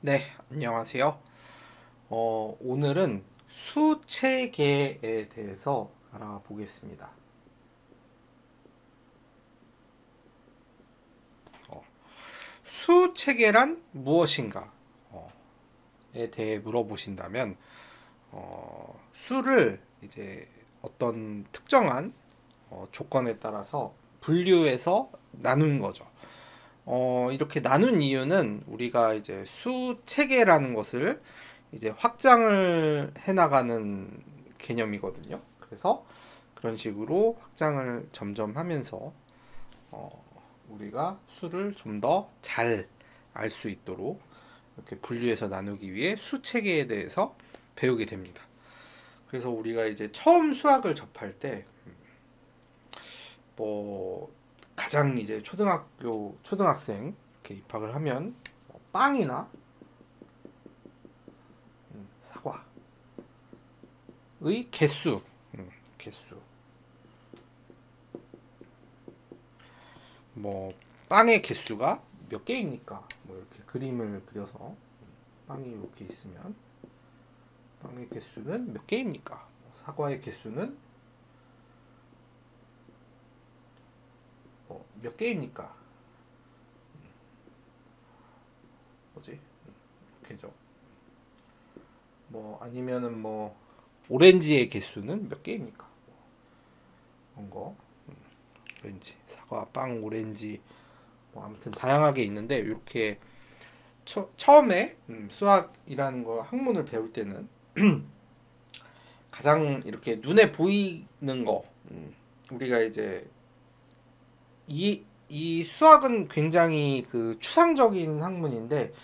네, 안녕하세요. 오늘은 수체계에 대해서 알아보겠습니다. 수체계란 무엇인가? 에 대해 물어보신다면, 수를 이제 어떤 특정한 조건에 따라서 분류해서 나눈 거죠. 이렇게 나눈 이유는 우리가 이제 수체계라는 것을 이제 확장을 해나가는 개념이거든요. 그래서 그런 식으로 확장을 점점 하면서 우리가 수를 좀 더 잘 알 수 있도록 이렇게 분류해서 나누기 위해 수체계에 대해서 배우게 됩니다. 그래서 우리가 이제 처음 수학을 접할 때 뭐 가장 이제 초등학생 이렇게 입학을 하면 빵이나 사과의 개수, 개수 뭐 빵의 개수가 몇 개입니까? 뭐 이렇게 그림을 그려서 빵이 이렇게 있으면 빵의 개수는 몇 개입니까? 사과의 개수는 몇 개입니까? 뭐지? 이렇게죠. 뭐 아니면은 뭐 오렌지의 개수는 몇 개입니까? 그런 거. 오렌지, 사과, 빵, 오렌지 뭐 아무튼 다양하게 있는데 이렇게 처음에 수학이라는 거 학문을 배울 때는 가장 이렇게 눈에 보이는 거 우리가 이제 이 수학은 굉장히 그 추상적인 학문인데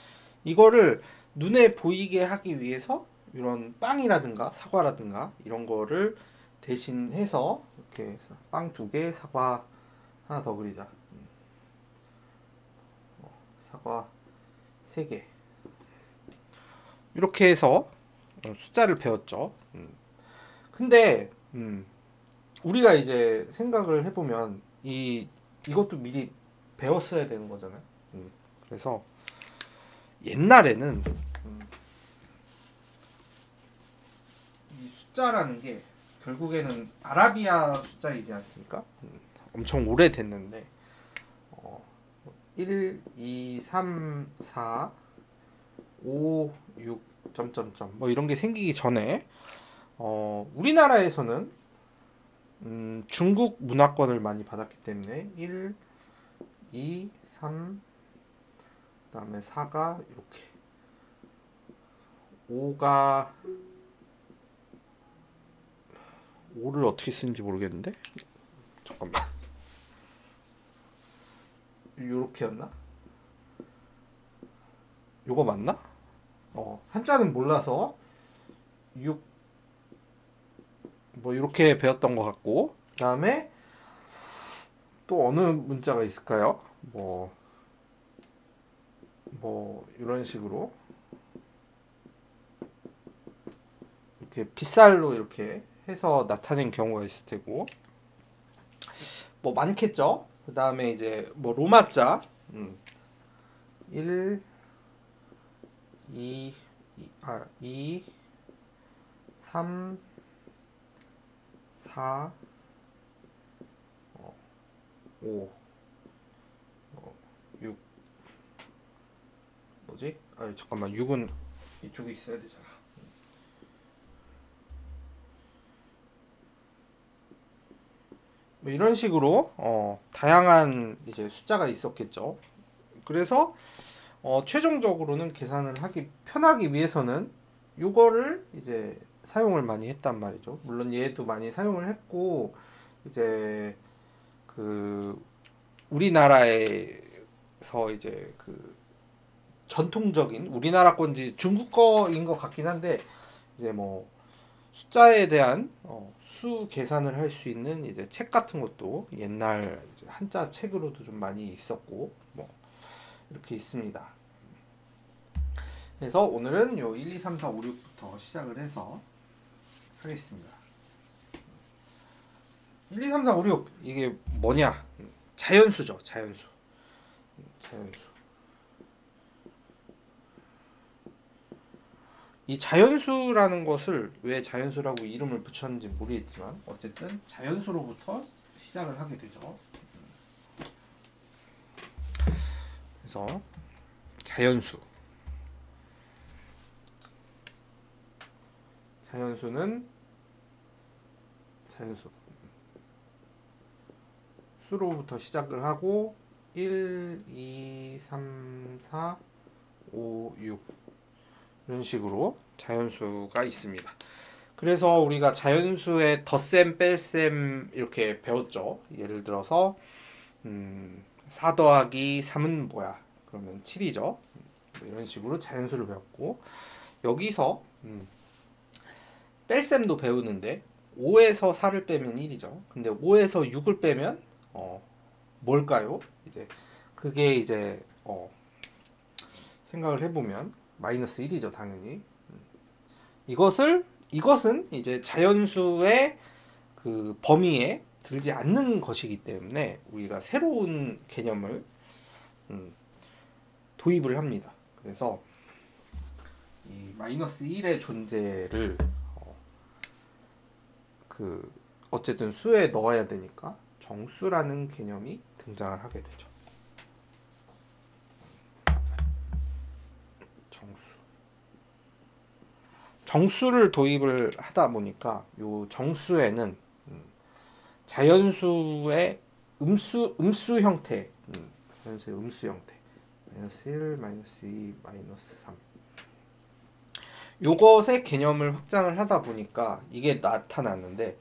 이거를 눈에 보이게 하기 위해서 이런 빵이라든가 사과라든가 이런 거를 대신해서 이렇게 빵 두 개, 사과 하나 더 그리자. 사과 세 개. 이렇게 해서 숫자를 배웠죠. 근데 우리가 이제 생각을 해보면 이것도 미리 배웠어야 되는 거잖아요. 그래서 옛날에는 이 숫자라는 게 결국에는 아라비아 숫자이지 않습니까? 엄청 오래됐는데 1, 2, 3, 4, 5, 6 점점점 뭐 이런 게 생기기 전에 우리나라에서는 중국 문화권을 많이 받았기 때문에 1, 2, 3, 그다음에 4가 이렇게 5가 5를 어떻게 쓰는지 모르겠는데 잠깐만 요렇게였나? 요거 맞나? 한자는 몰라서 6 뭐 이렇게 배웠던 것 같고 그다음에 또 어느 문자가 있을까요? 뭐 이런 식으로 이렇게 빗살로 이렇게 해서 나타낸 경우가 있을 테고 뭐 많겠죠. 그 다음에 이제 뭐 로마자 1, 2, 2, 3, 4, 5, 6 뭐지? 아 잠깐만 6은 이쪽에 있어야 되잖아. 뭐 이런 식으로 다양한 이제 숫자가 있었겠죠. 그래서 최종적으로는 계산을 하기 편하기 위해서는 이거를 이제 사용을 많이 했단 말이죠. 물론 얘도 많이 사용을 했고 이제 그 우리나라에서 이제 그 전통적인 우리나라 건지 중국 거인 것 같긴 한데 이제 뭐 숫자에 대한 수 계산을 할 수 있는 이제 책 같은 것도 옛날 이제 한자 책으로도 좀 많이 있었고 뭐 이렇게 있습니다. 그래서 오늘은 요 1, 2, 3, 4, 5, 6부터 시작을 해서 하겠습니다. 1, 2, 3, 4, 5, 6 이게 뭐냐? 자연수죠. 자연수. 자연수. 이 자연수라는 것을 왜 자연수라고 이름을 붙였는지 모르겠지만 어쨌든 자연수로부터 시작을 하게 되죠. 그래서 자연수. 자연수는 자연수. 수로부터 시작을 하고 1, 2, 3, 4, 5, 6 이런 식으로 자연수가 있습니다. 그래서 우리가 자연수의 덧셈, 뺄셈 이렇게 배웠죠. 예를 들어서 4 더하기 3은 뭐야? 그러면 7이죠. 뭐 이런 식으로 자연수를 배웠고 여기서 뺄셈도 배우는데 5에서 4를 빼면 1이죠. 근데 5에서 6을 빼면 뭘까요? 이제 그게 이제 생각을 해보면 마이너스 1이죠, 당연히. 이것은 이제 자연수의 그 범위에 들지 않는 것이기 때문에 우리가 새로운 개념을 도입을 합니다. 그래서 이 마이너스 1의 존재를 어쨌든 수에 넣어야 되니까 정수라는 개념이 등장을 하게 되죠. 정수를 도입을 하다 보니까 요 정수에는 자연수의 음수 형태, 자연수의 음수 형태, 마이너스 1, 마이너스 2, 마이너스 3. 요것의 개념을 확장을 하다 보니까 이게 나타났는데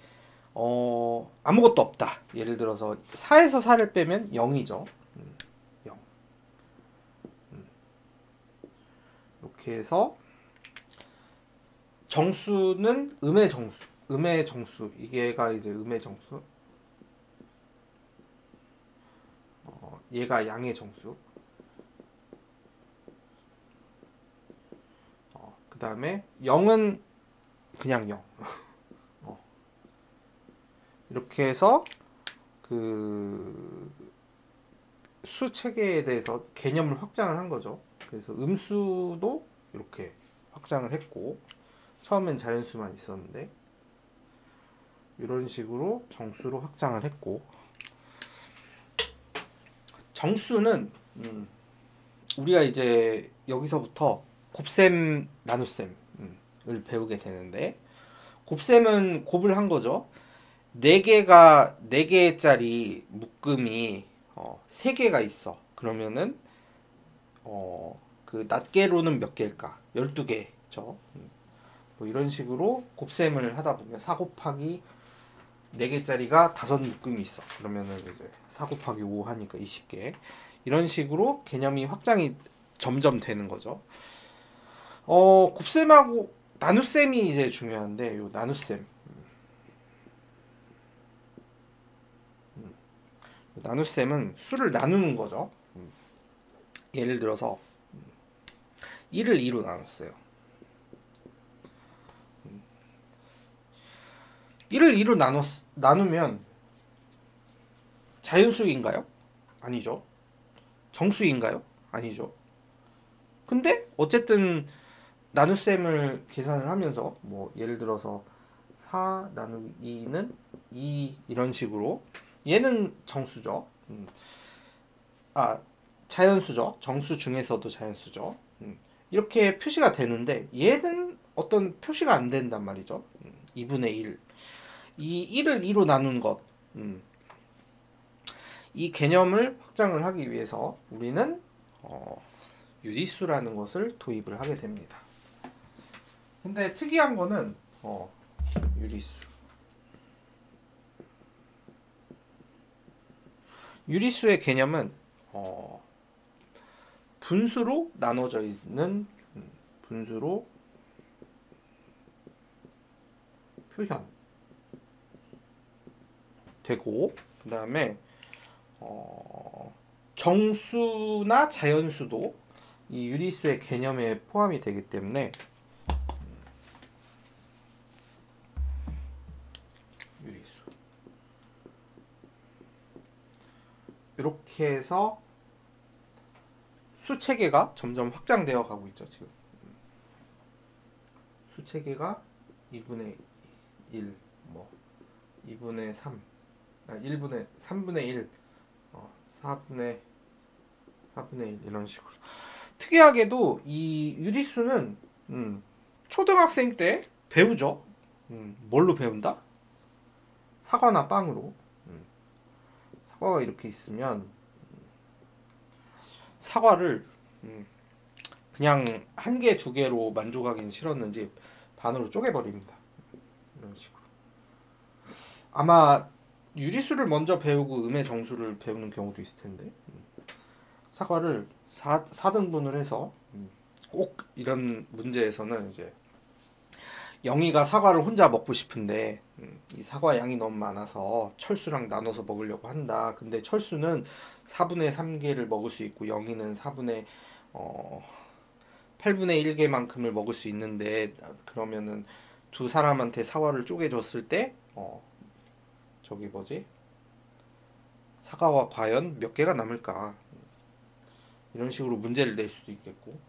아무것도 없다. 예를 들어서 4에서 4를 빼면 0이죠. 0. 이렇게 해서 정수는 음의 정수. 음의 정수. 이게가 이제 음의 정수. 얘가 양의 정수. 그 다음에 0은 그냥 0. 이렇게 해서 그 수 체계에 대해서 개념을 확장을 한 거죠. 그래서 음수도 이렇게 확장을 했고 처음엔 자연수만 있었는데 이런 식으로 정수로 확장을 했고 정수는 우리가 이제 여기서부터 곱셈, 나눗셈을 배우게 되는데 곱셈은 곱을 한 거죠. 4개짜리 묶음이 3개가 있어. 그러면은 그 낱개로는 몇 개일까? 12개죠. 뭐 이런 식으로 곱셈을 하다 보면 4 곱하기 4개짜리가 5 묶음이 있어. 그러면은 이제 4 곱하기 5 하니까 20개. 이런 식으로 개념이 확장이 점점 되는 거죠. 곱셈하고 나눗셈이 이제 중요한데 요 나눗셈. 나눗셈은 수를 나누는 거죠. 예를 들어서 1을 2로 나눴어요. 1을 2로 나누면 자연수인가요? 아니죠. 정수인가요? 아니죠. 근데 어쨌든 나눗셈을 계산을 하면서 뭐 예를 들어서 4 나누기 2는 2 이런 식으로 얘는 정수죠. 자연수죠. 정수 중에서도 자연수죠. 이렇게 표시가 되는데 얘는 어떤 표시가 안 된단 말이죠. 2분의 1. 이 1을 2로 나눈 것. 이 개념을 확장을 하기 위해서 우리는 유리수라는 것을 도입을 하게 됩니다. 근데 특이한 거는 유리수. 유리수의 개념은 분수로 나눠져 있는 분수로 표현 되고 그 다음에 정수나 자연수도 이 유리수의 개념에 포함이 되기 때문에 유리수 이렇게 해서 수 체계가 점점 확장되어 가고 있죠 지금. 수체계가 2분의 1, 뭐 2분의 3, 1분의 3분의 1, 4분의 1 이런 식으로. 특이하게도 이 유리수는 초등학생 때 배우죠. 뭘로 배운다? 사과나 빵으로. 사과가 이렇게 있으면 사과를 그냥 한 개, 두 개로 만족하기는 싫었는지 반으로 쪼개버립니다. 이런 식으로. 아마 유리수를 먼저 배우고 음의 정수를 배우는 경우도 있을 텐데 사과를 4등분을 해서 꼭 이런 문제에서는 이제 영희가 사과를 혼자 먹고 싶은데 이 사과 양이 너무 많아서 철수랑 나눠서 먹으려고 한다. 근데 철수는 4분의 3개를 먹을 수 있고 영희는 8분의 1개만큼을 먹을 수 있는데 그러면은 두 사람한테 사과를 쪼개줬을 때 저기 뭐지? 사과와 과연 몇 개가 남을까? 이런 식으로 문제를 낼 수도 있겠고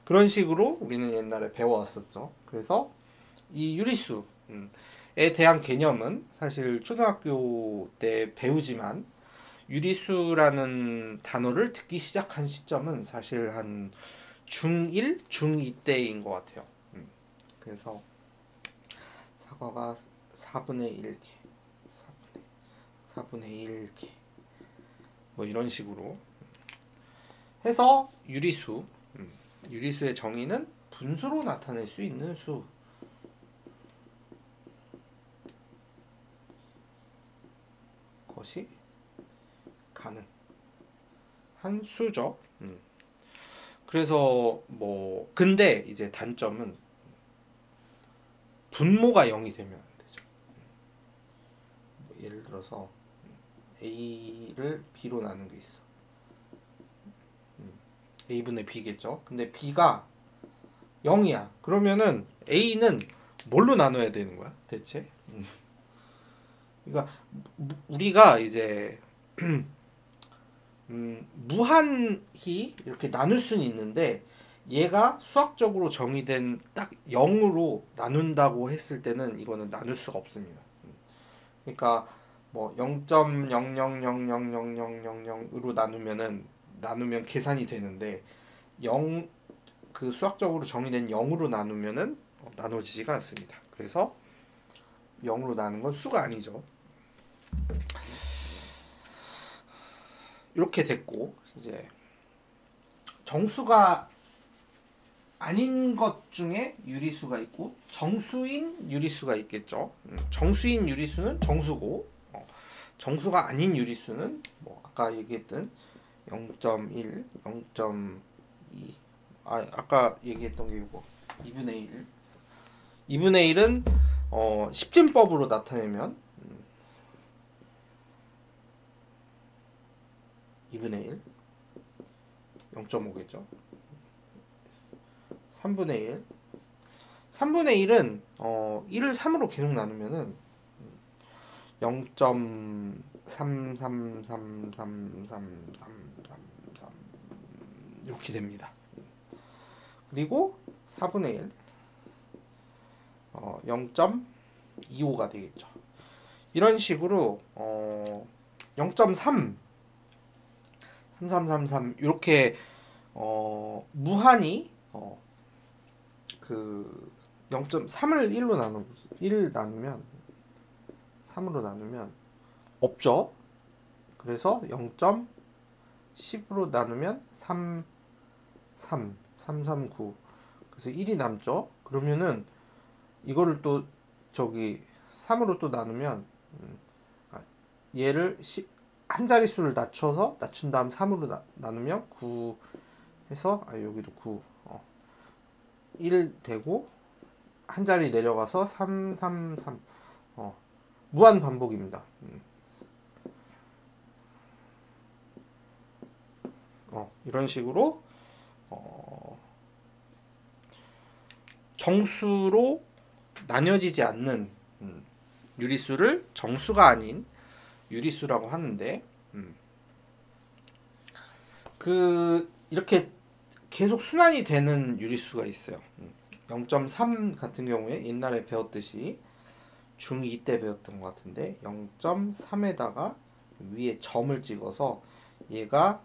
그런 식으로 우리는 옛날에 배워왔었죠. 그래서 이 유리수에 대한 개념은 사실 초등학교 때 배우지만 유리수라는 단어를 듣기 시작한 시점은 사실 한 중1, 중2 때인 것 같아요. 그래서 사과가 4분의 1개, 4분의 1개 뭐 이런 식으로 해서 유리수, 유리수의 정의는 분수로 나타낼 수 있는 수. 것이 가능한 수죠. 그래서 뭐 근데 이제 단점은 분모가 0이 되면 안 되죠. 예를 들어서 A를 B로 나눈 게 있어. A분의 B겠죠. 근데 B가 0이야. 그러면은 A는 뭘로 나눠야 되는 거야, 대체? 그러니까 우리가 이제 무한히 이렇게 나눌 수는 있는데 얘가 수학적으로 정의된 딱 0으로 나눈다고 했을 때는 이거는 나눌 수가 없습니다. 그러니까 뭐 0.00000000으로 나누면 계산이 되는데 0 그 수학적으로 정의된 0으로 나누면은 나눠지지가 않습니다. 그래서 0으로 나눈 건 수가 아니죠. 이렇게 됐고 이제 정수가 아닌 것 중에 유리수가 있고 정수인 유리수가 있겠죠. 정수인 유리수는 정수고 정수가 아닌 유리수는 뭐 아까 얘기했던 0.1, 0.2 아까 얘기했던 게 이거 2분의 1 2분의 1은 십진법으로 나타내면 2분의 1 0.5겠죠. 3분의 1 3분의 1은 1을 3으로 계속 나누면은 0.3333333 이렇게 됩니다. 그리고 4분의 1 0.25가 되겠죠. 이런 식으로 0.3 3333 이렇게 무한히 그 0.3을 1로 나누면 3으로 나누면 없죠. 그래서 0.10으로 나누면 339 그래서 1이 남죠. 그러면은 이거를 또 저기 3으로 또 나누면 얘를 한 자릿수를 낮춘 다음 3으로 나누면 9 해서 여기도 9 1 되고 한 자리 내려가서 333 무한 반복입니다. 이런 식으로 정수로 나뉘어지지 않는 유리수를 정수가 아닌 유리수라고 하는데 그 이렇게 계속 순환이 되는 유리수가 있어요. 0.3 같은 경우에 옛날에 배웠듯이 중2 때 배웠던 것 같은데 0.3에다가 위에 점을 찍어서 얘가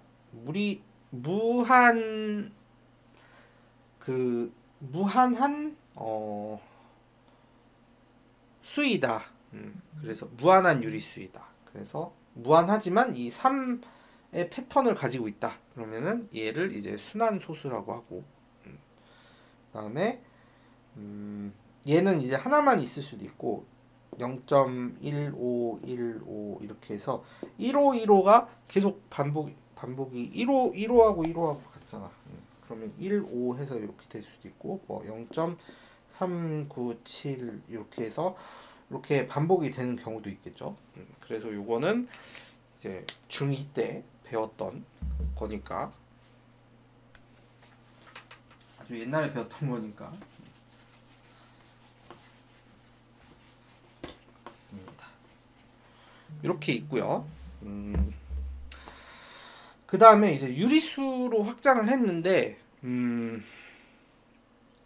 무한 무한한 수이다. 그래서 무한한 유리수이다. 그래서 무한하지만 이 3의 패턴을 가지고 있다. 그러면은 얘를 이제 순환소수라고 하고, 그다음에 얘는 이제 하나만 있을 수도 있고 0.1515 이렇게 해서 1515가 계속 반복이 1515하고 15하고 같잖아. 그러면 15 해서 이렇게 될 수도 있고 뭐 0.397 이렇게 해서 이렇게 반복이 되는 경우도 있겠죠. 그래서 요거는 이제 중2 때 배웠던 거니까 아주 옛날에 배웠던 거니까 그렇습니다. 이렇게 있고요. 그 다음에 이제 유리수로 확장을 했는데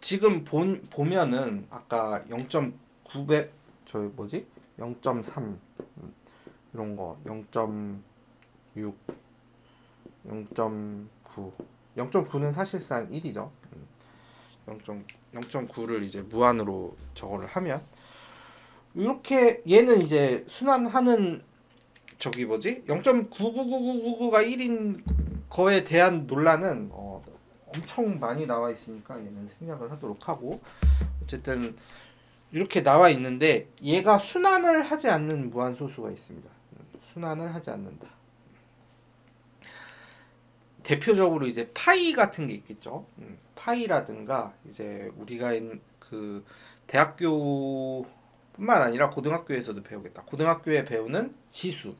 지금 보면은 아까 0.900 저기 뭐지? 0.3 이런 거 0.6 0.9 0.9는 사실상 1이죠. 0.9를 이제 무한으로 저거를 하면 이렇게 얘는 이제 순환하는 저기 뭐지? 0.99999가 1인 거에 대한 논란은 엄청 많이 나와 있으니까 얘는 생략을 하도록 하고 어쨌든 이렇게 나와 있는데 얘가 순환을 하지 않는 무한소수가 있습니다. 순환을 하지 않는다. 대표적으로 이제 파이 같은 게 있겠죠. 파이라든가 이제 우리가 그 대학교뿐만 아니라 고등학교에서도 배우겠다. 고등학교에 배우는 지수,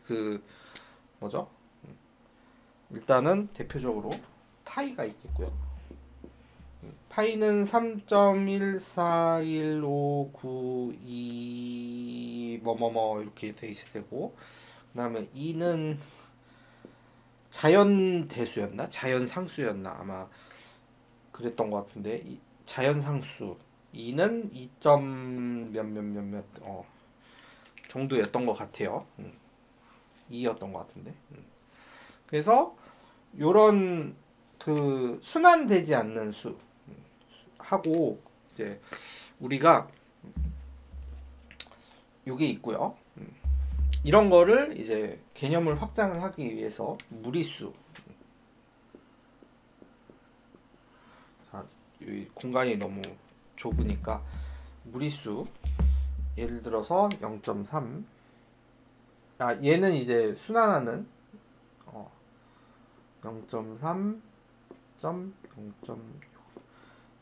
그 뭐죠? 일단은 대표적으로 파이가 있겠고요. 파이는 3.141592 뭐뭐뭐 이렇게 돼 있을 테고, 그다음에 2는 자연대수였나? 자연상수였나? 아마 그랬던 것 같은데 자연상수 2는 2점 몇몇몇몇 정도였던 것 같아요. 2였던 것 같은데. 그래서 요런 그 순환되지 않는 수 하고 이제 우리가 요게 있고요. 이런 거를 이제 개념을 확장을 하기 위해서 무리수. 자, 이 공간이 너무 좁으니까 무리수. 예를 들어서 0.3. 얘는 이제 순환하는 0.3, 0.6.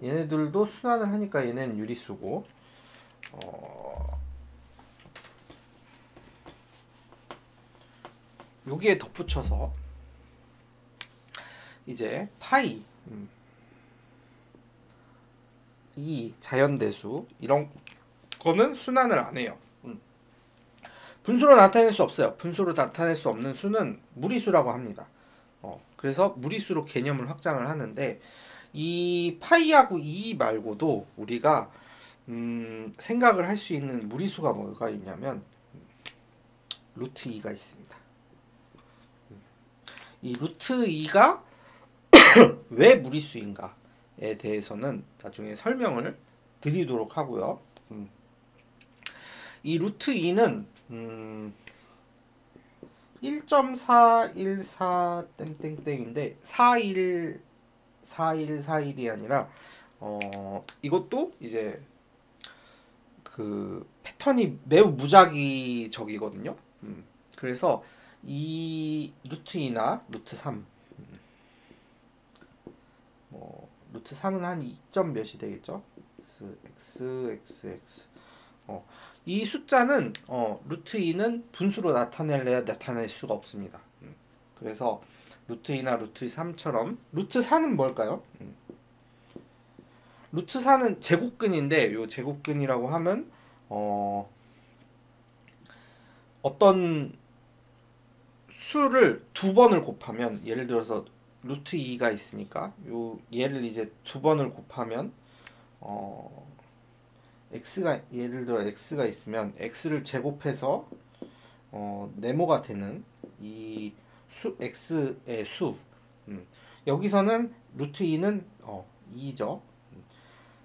얘네들도 순환을 하니까 얘는 유리수고 여기에 덧붙여서 이제 파이 이 자연대수 이런 거는 순환을 안 해요. 분수로 나타낼 수 없어요. 분수로 나타낼 수 없는 수는 무리수라고 합니다. 그래서 무리수로 개념을 확장을 하는데 이 파이하고 2 말고도 우리가 생각을 할 수 있는 무리수가 뭐가 있냐면 루트 2가 있습니다. 이 루트 2가 왜 무리수인가에 대해서는 나중에 설명을 드리도록 하고요. 이 루트 2는 1.414 땡땡땡인데 4141이 아니라 이것도 이제 그 패턴이 매우 무작위적이거든요. 그래서 이 루트 2나 루트 3 루트 3은 한 2점 몇이 되겠죠? x 이 숫자는 루트 2는 분수로 나타낼래야 나타낼 수가 없습니다. 그래서 루트 2나 루트 3처럼 루트 4는 뭘까요? 루트 4는 제곱근인데 요 제곱근이라고 하면 어떤 수를 두 번을 곱하면 예를 들어서 루트 2가 있으니까 요 얘를 이제 두 번을 곱하면 x가 예를 들어 x가 있으면 x를 제곱해서 네모가 되는 이 수 x의 수. 여기서는 루트 2는 2죠.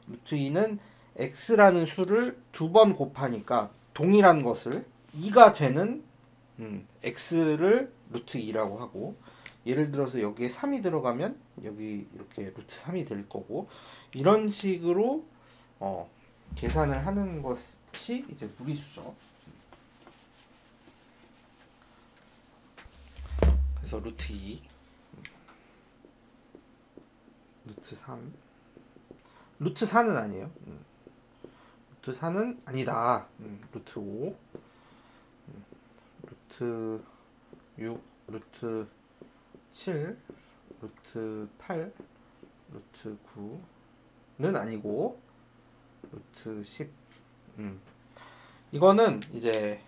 루트 2는 x라는 수를 두 번 곱하니까 동일한 것을 2가 되는 x를 루트 2라고 하고, 예를 들어서 여기에 3이 들어가면 여기 이렇게 루트 3이 될 거고, 이런 식으로 계산을 하는 것이 이제 무리수죠. 그래서 루트 2, 루트 3, 루트 4는 아니에요. 루트 4는 아니다. 루트 5, 루트 6, 루트 7, 루트 8, 루트 9는 아니고 루트 10. 이거는 이제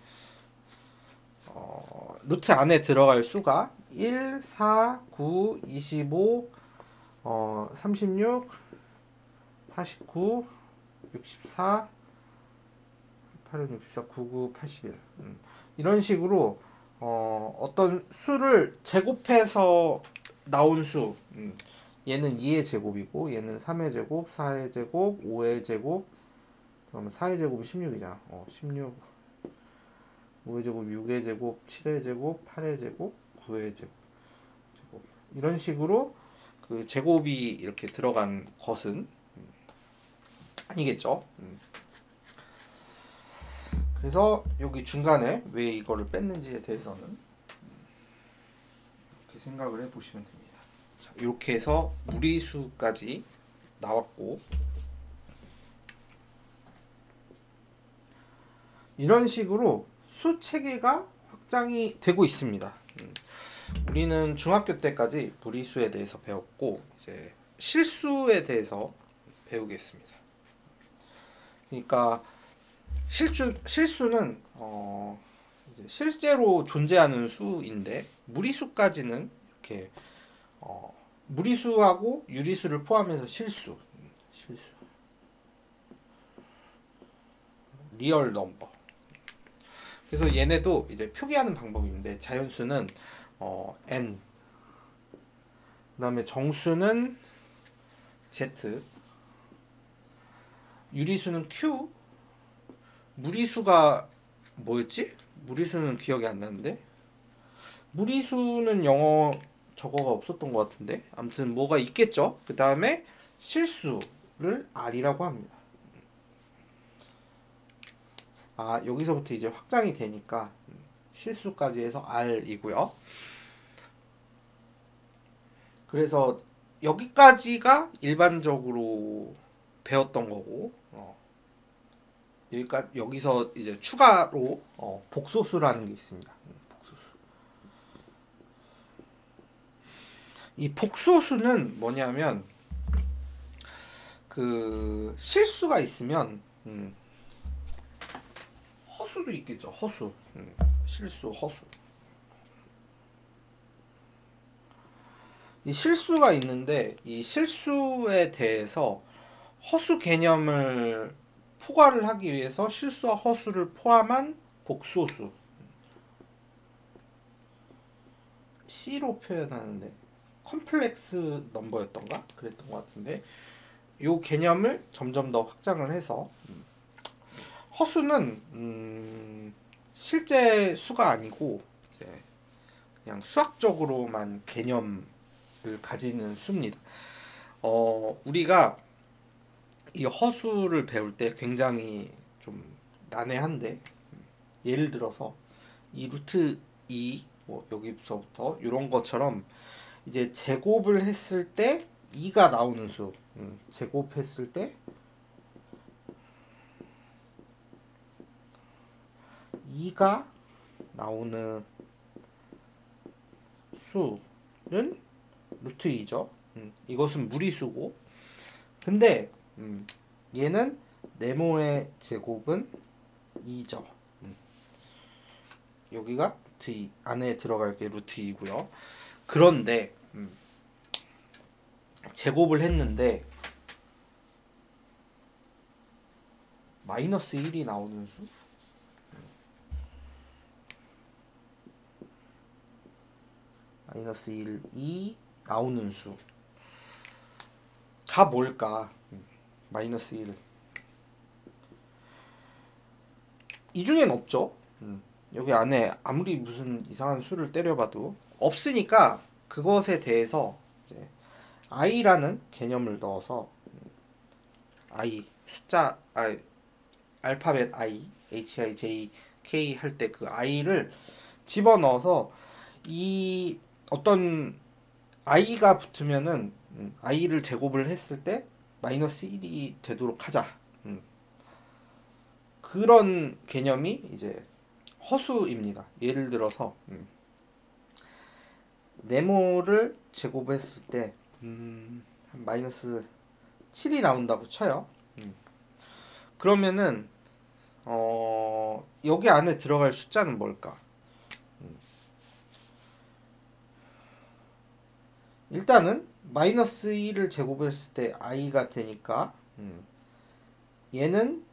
루트 안에 들어갈 수가 1, 4, 9, 25, 36, 49, 64, 8은 64, 99, 81. 이런 식으로 어떤 수를 제곱해서 나온 수. 얘는 2의 제곱이고 얘는 3의 제곱, 4의 제곱, 5의 제곱. 그러면 4의 제곱이 16이잖아. 16. 5의 제곱, 6의 제곱, 7의 제곱, 8의 제곱, 9의 제곱. 이런 식으로 그 제곱이 이렇게 들어간 것은 아니겠죠. 그래서 여기 중간에 왜 이거를 뺐는지에 대해서는 이렇게 생각을 해보시면 됩니다. 자, 이렇게 해서 무리수까지 나왔고, 이런 식으로 수 체계가 확장이 되고 있습니다. 우리는 중학교 때까지 무리수에 대해서 배웠고, 이제 실수에 대해서 배우겠습니다. 그러니까 실수는 이제 실제로 존재하는 수인데, 무리수까지는 이렇게 무리수하고 유리수를 포함해서 실수, 리얼 넘버. 그래서 얘네도 이제 표기하는 방법인데, 자연수는 n, 그다음에 정수는 z, 유리수는 q, 무리수가 뭐였지? 무리수는 기억이 안 나는데, 무리수는 영어 저거가 없었던 것 같은데, 아무튼 뭐가 있겠죠. 그 다음에 실수를 r이라고 합니다. 여기서부터 이제 확장이 되니까 실수까지 해서 r이고요. 그래서 여기까지가 일반적으로 배웠던 거고, 여기서 이제 추가로 복소수라는 게 있습니다. 복소수. 이 복소수는 뭐냐면, 그 실수가 있으면 허수도 있겠죠. 허수. 실수, 허수. 이 실수가 있는데, 이 실수에 대해서 허수 개념을 포괄을 하기 위해서 실수와 허수를 포함한 복소수, C로 표현하는데 컴플렉스 넘버였던가 그랬던 것 같은데, 이 개념을 점점 더 확장을 해서 허수는 실제 수가 아니고 이제 그냥 수학적으로만 개념을 가지는 수입니다. 우리가 이 허수를 배울 때 굉장히 좀 난해한데, 예를 들어서 이 루트 2, 뭐 여기서부터 이런 것처럼 이제 제곱을 했을 때 2가 나오는 수, 제곱했을 때 2가 나오는 수는 루트 2죠. 이것은 무리수고, 근데 얘는 네모의 제곱은 2죠. 여기가 루트 2, 안에 들어갈 게 루트 2고요. 그런데 제곱을 했는데 마이너스 1이 나오는 수? 마이너스 1이 나오는 수가 뭘까? 마이너스 1. 이 중엔 없죠. 여기 안에 아무리 무슨 이상한 수를 때려봐도 없으니까 그것에 대해서 이제 i라는 개념을 넣어서 i 숫자 알파벳 i h i j k 할 때 그 i를 집어넣어서 이 어떤 i가 붙으면은 i를 제곱을 했을 때 마이너스 1이 되도록 하자. 그런 개념이 이제 허수입니다. 예를 들어서 네모를 제곱했을 때 마이너스 7이 나온다고 쳐요. 그러면은 여기 안에 들어갈 숫자는 뭘까? 일단은 마이너스 1을 제곱했을 때 i가 되니까 얘는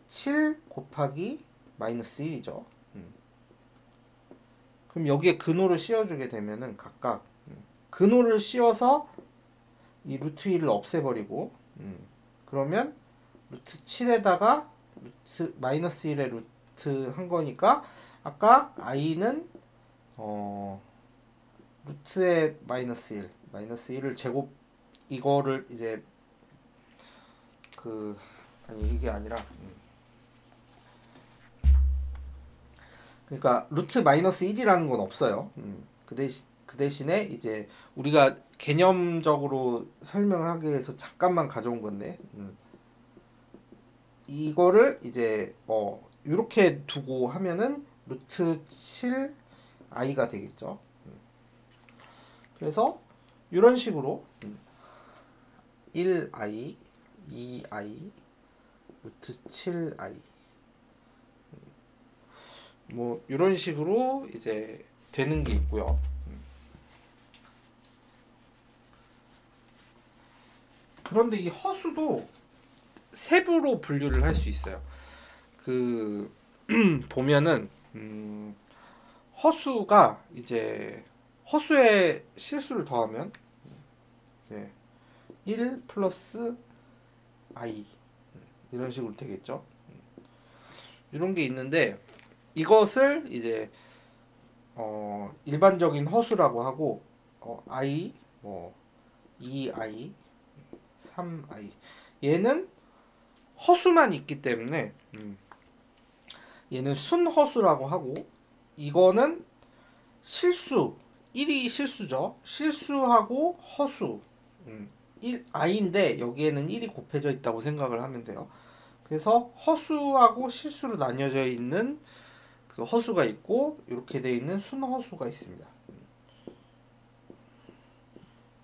7 곱하기 마이너스 1이죠. 그럼 여기에 근호를 씌워주게 되면은 각각 근호를 씌워서 이 루트 1을 없애버리고 그러면 루트 7에다가 루트 마이너스 1의 루트 한 거니까 아까 i는 루트의 마이너스 1을 제곱 이거를 이제 아니 이게 아니라 그러니까 루트 마이너스 1이라는 건 없어요. 그 대신에 이제 우리가 개념적으로 설명을 하기 위해서 잠깐만 가져온 건데 이거를 이제 이렇게 두고 하면은 루트 7 i가 되겠죠. 그래서 이런 식으로 1i, 2i, 루트 7i 뭐 이런 식으로 이제 되는 게 있고요. 그런데 이 허수도 세부로 분류를 할 수 있어요. 보면은 허수가 이제 허수의 실수를 더하면 1 플러스 i 이런 식으로 되겠죠. 이런 게 있는데 이것을 이제 일반적인 허수라고 하고 i 2i 3i 얘는 허수만 있기 때문에 얘는 순허수라고 하고 이거는 실수 1이 실수죠. 실수하고 허수 i인데 여기에는 1이 곱해져 있다고 생각을 하면 돼요. 그래서 허수하고 실수로 나뉘어져 있는 그 허수가 있고 이렇게 돼 있는 순허수가 있습니다.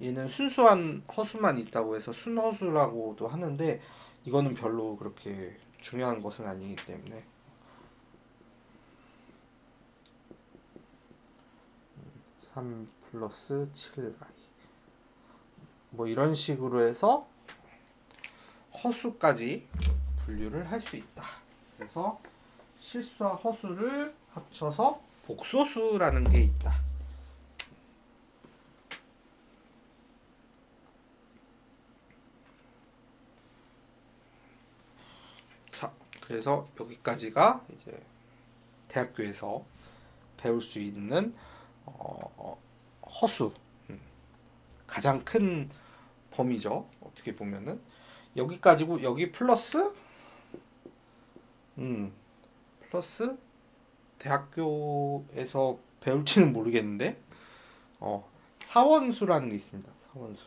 얘는 순수한 허수만 있다고 해서 순허수라고도 하는데 이거는 별로 그렇게 중요한 것은 아니기 때문에 3 플러스 7i 뭐 이런 식으로 해서 허수까지 분류를 할 수 있다. 그래서 실수와 허수를 합쳐서 복소수라는 게 있다. 자, 그래서 여기까지가 이제 대학교에서 배울 수 있는 허수 가장 큰 범위죠. 어떻게 보면은 여기까지고 여기 플러스 플러스 대학교에서 배울지는 모르겠는데 사원수라는 게 있습니다. 사원수.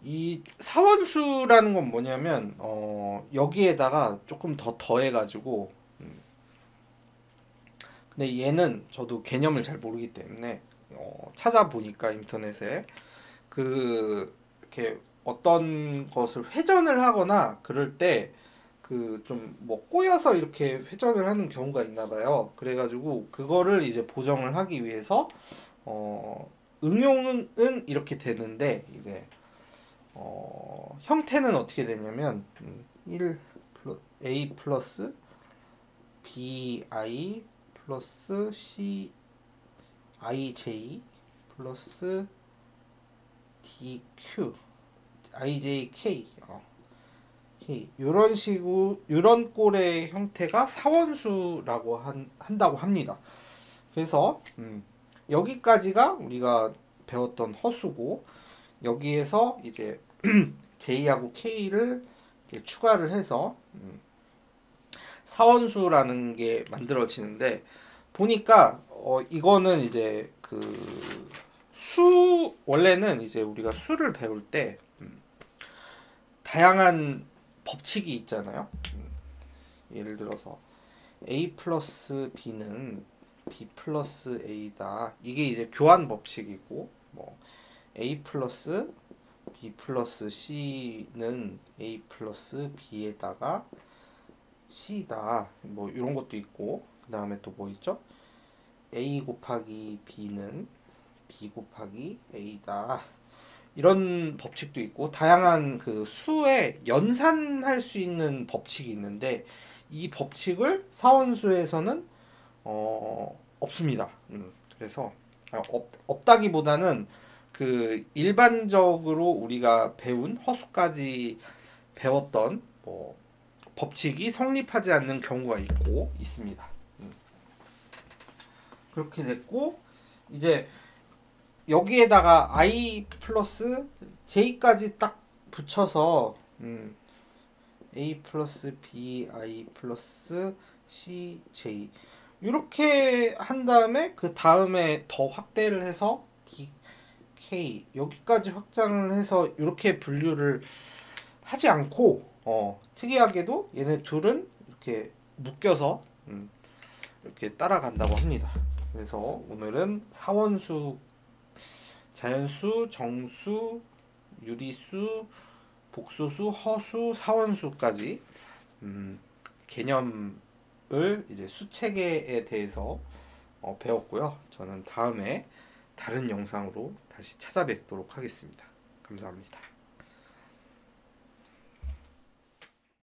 이 사원수라는 건 뭐냐면 여기에다가 조금 더 더해가지고 근데 얘는 저도 개념을 잘 모르기 때문에 찾아보니까 인터넷에 이렇게 어떤 것을 회전을 하거나 그럴 때 좀 뭐 꼬여서 이렇게 회전을 하는 경우가 있나 봐요. 그래가지고 그거를 이제 보정을 하기 위해서 응용은 이렇게 되는데 이제 형태는 어떻게 되냐면 1 a 플러스 bi 플러스 c ij 플러스 dq ijk 이런 식으로 이런 꼴의 형태가 사원수라고 한다고 합니다. 그래서 여기까지가 우리가 배웠던 허수고 여기에서 이제 j하고 k를 추가를 해서 사원수라는 게 만들어지는데 보니까 이거는 이제 그 원래는 이제 우리가 수를 배울 때 다양한 법칙이 있잖아요. 예를 들어서 a 플러스 b는 b 플러스 a다. 이게 이제 교환 법칙이고 뭐 a 플러스 b 플러스 c는 a 플러스 b에다가 c다. 뭐 이런 것도 있고 그 다음에 또 뭐 있죠? a 곱하기 b는 b 곱하기 a다. 이런 법칙도 있고 다양한 그 수에 연산할 수 있는 법칙이 있는데 이 법칙을 사원수에서는 없습니다. 그래서 없다기보다는 그 일반적으로 우리가 배운 허수까지 배웠던 뭐 법칙이 성립하지 않는 경우가 있습니다. 그렇게 됐고 이제 여기에다가 i 플러스 j까지 딱 붙여서 a 플러스 b i 플러스 c j 이렇게 한 다음에 그 다음에 더 확대를 해서 d k 여기까지 확장을 해서 이렇게 분류를 하지 않고 특이하게도 얘네 둘은 이렇게 묶여서 이렇게 따라간다고 합니다. 그래서 오늘은 사원수, 자연수, 정수, 유리수, 복소수, 허수, 사원수까지 개념을 이제 수체계에 대해서 배웠고요. 저는 다음에 다른 영상으로 다시 찾아뵙도록 하겠습니다. 감사합니다.